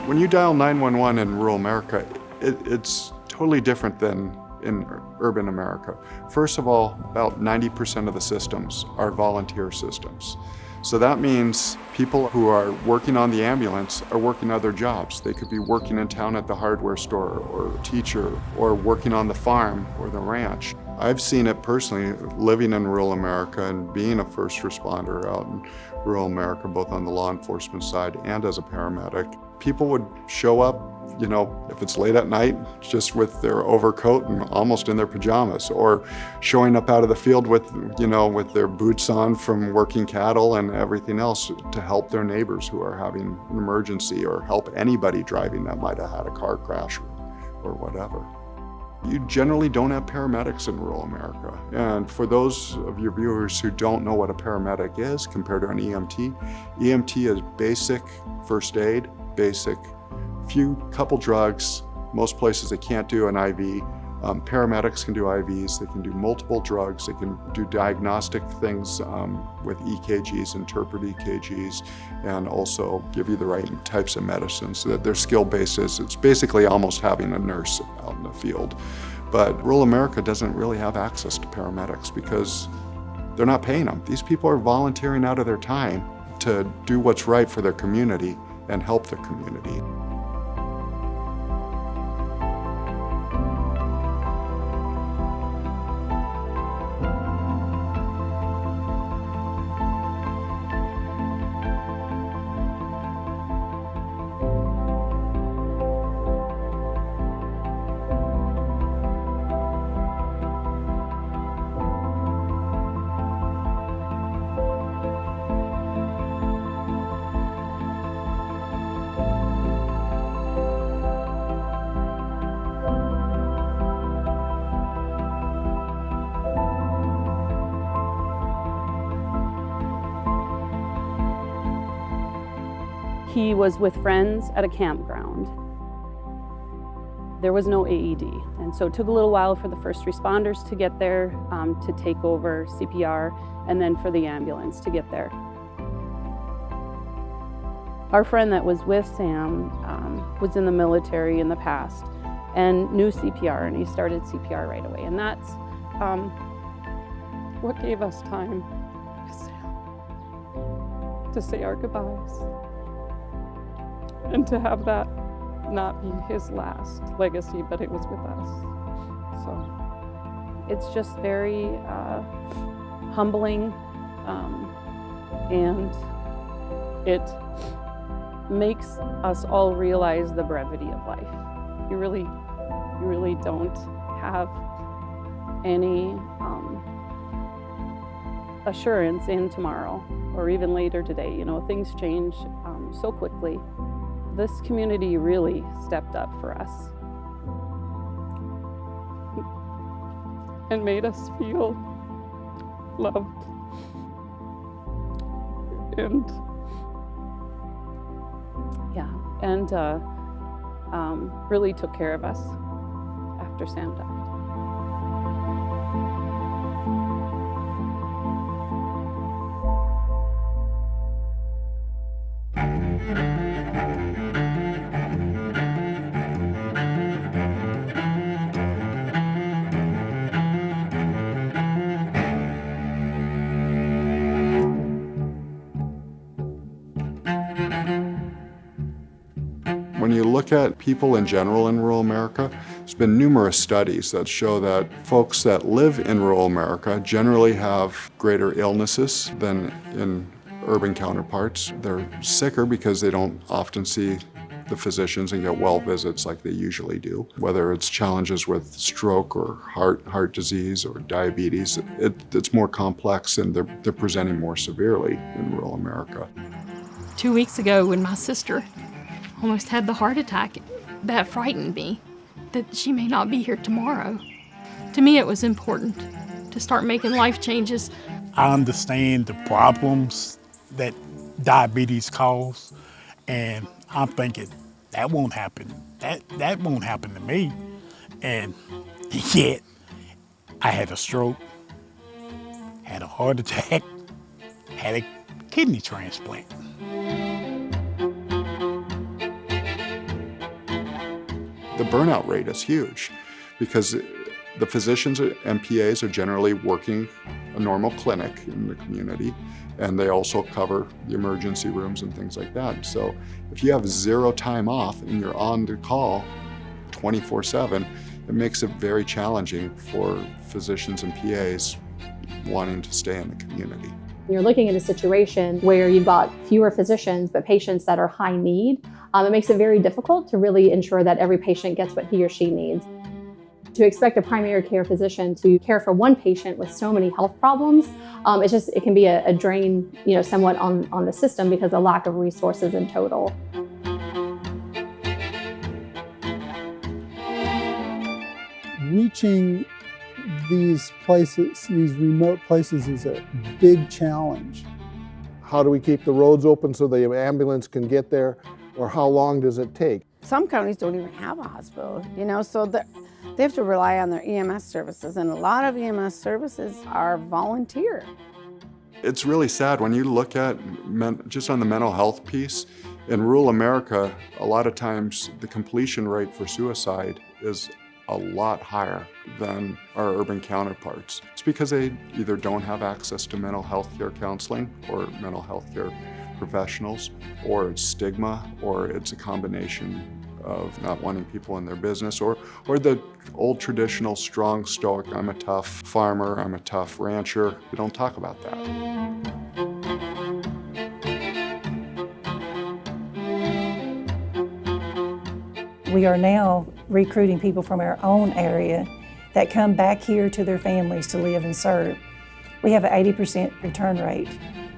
When you dial 911 in rural America, it's totally different than in urban America. First of all, about 90% of the systems are volunteer systems. So that means people who are working on the ambulance are working other jobs. They could be working in town at the hardware store or teacher or working on the farm or the ranch. I've seen it personally living in rural America and being a first responder out in rural America, both on the law enforcement side and as a paramedic. People would show up, if it's late at night, just with their overcoat and almost in their pajamas, or showing up out of the field with their boots on from working cattle and everything else to help their neighbors who are having an emergency, or help anybody driving that might have had a car crash or whatever. You generally don't have paramedics in rural America. And for those of your viewers who don't know what a paramedic is compared to an EMT is basic first aid, basic couple drugs. Most places they can't do an IV. Paramedics can do IVs, they can do multiple drugs, they can do diagnostic things with EKGs, interpret EKGs, and also give you the right types of medicines. So that their skill base it's basically almost having a nurse out in the field. But rural America doesn't really have access to paramedics because they're not paying them. These people are volunteering out of their time to do what's right for their community and help their community. He was with friends at a campground. There was no AED, and so it took a little while for the first responders to get there to take over CPR, and then for the ambulance to get there. Our friend that was with Sam was in the military in the past and knew CPR, and he started CPR right away, and that's what gave us time with Sam to say our goodbyes. And to have that not be his last legacy, but it was with us. So it's just very humbling, and it makes us all realize the brevity of life. You really don't have any assurance in tomorrow or even later today. Things change so quickly. This community really stepped up for us and made us feel loved and really took care of us after Sam died. When you look at people in general in rural America, there's been numerous studies that show that folks that live in rural America generally have greater illnesses than in urban counterparts. They're sicker because they don't often see the physicians and get well visits like they usually do. Whether it's challenges with stroke or heart disease or diabetes, it's more complex, and they're presenting more severely in rural America. 2 weeks ago, when my sister almost had the heart attack, that frightened me, that she may not be here tomorrow. To me, it was important to start making life changes. I understand the problems that diabetes cause, and I'm thinking, that won't happen. That won't happen to me. And yet, I had a stroke, had a heart attack, had a kidney transplant. the burnout rate is huge because the physicians and PAs are generally working a normal clinic in the community, and they also cover the emergency rooms and things like that. So if you have zero time off and you're on the call 24/7, it makes it very challenging for physicians and PAs wanting to stay in the community. You're looking at a situation where you've got fewer physicians, but patients that are high need. It makes it very difficult to really ensure that every patient gets what he or she needs. To expect a primary care physician to care for one patient with so many health problems, it can be a drain, somewhat on the system because of lack of resources in total. Reaching these places, these remote places, is a big challenge. How do we keep the roads open so the ambulance can get there, or how long does it take? Some counties don't even have a hospital, so they have to rely on their EMS services, and a lot of EMS services are volunteer. It's really sad when you look at just on the mental health piece. In rural America, a lot of times the completion rate for suicide is a lot higher than our urban counterparts. It's because they either don't have access to mental health care counseling or mental health care professionals, or it's stigma, or it's a combination of not wanting people in their business, or the old traditional strong stoic, I'm a tough farmer, I'm a tough rancher. We don't talk about that. We are now recruiting people from our own area that come back here to their families to live and serve. We have an 80% return rate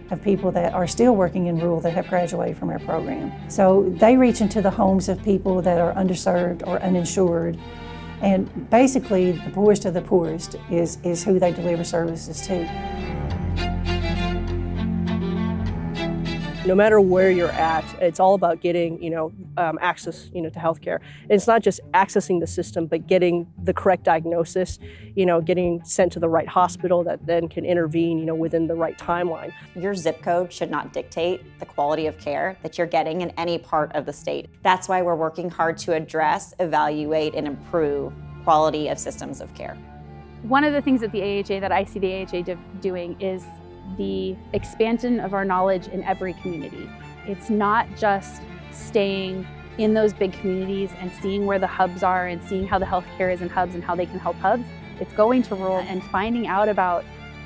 of people that are still working in rural that have graduated from our program. So they reach into the homes of people that are underserved or uninsured, and basically the poorest of the poorest is who they deliver services to. No matter where you're at, it's all about getting, access, to healthcare. And it's not just accessing the system, but getting the correct diagnosis, getting sent to the right hospital that then can intervene, within the right timeline. Your zip code should not dictate the quality of care that you're getting in any part of the state. That's why we're working hard to address, evaluate, and improve quality of systems of care. One of the things that I see the AHA doing is the expansion of our knowledge in every community. It's not just staying in those big communities and seeing where the hubs are and seeing how the healthcare is in hubs and how they can help hubs. It's going to rural and finding out about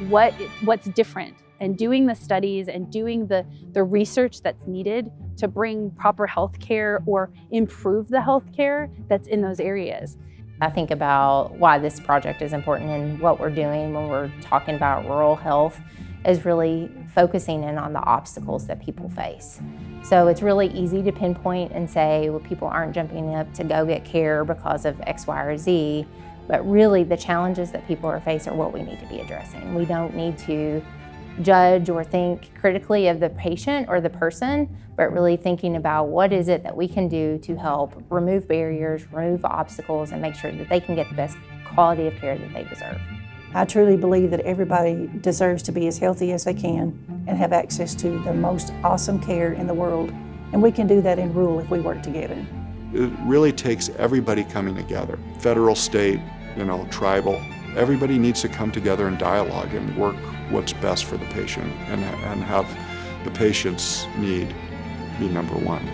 what's different and doing the studies and doing the research that's needed to bring proper healthcare or improve the healthcare that's in those areas. I think about why this project is important and what we're doing when we're talking about rural health is really focusing in on the obstacles that people face. So it's really easy to pinpoint and say, well, people aren't jumping up to go get care because of X, Y, or Z, but really the challenges that people are facing are what we need to be addressing. We don't need to judge or think critically of the patient or the person, but really thinking about what is it that we can do to help remove barriers, remove obstacles, and make sure that they can get the best quality of care that they deserve. I truly believe that everybody deserves to be as healthy as they can and have access to the most awesome care in the world. And we can do that in rural if we work together. It really takes everybody coming together, federal, state, tribal. Everybody needs to come together and dialogue and work what's best for the patient and have the patient's need be number one.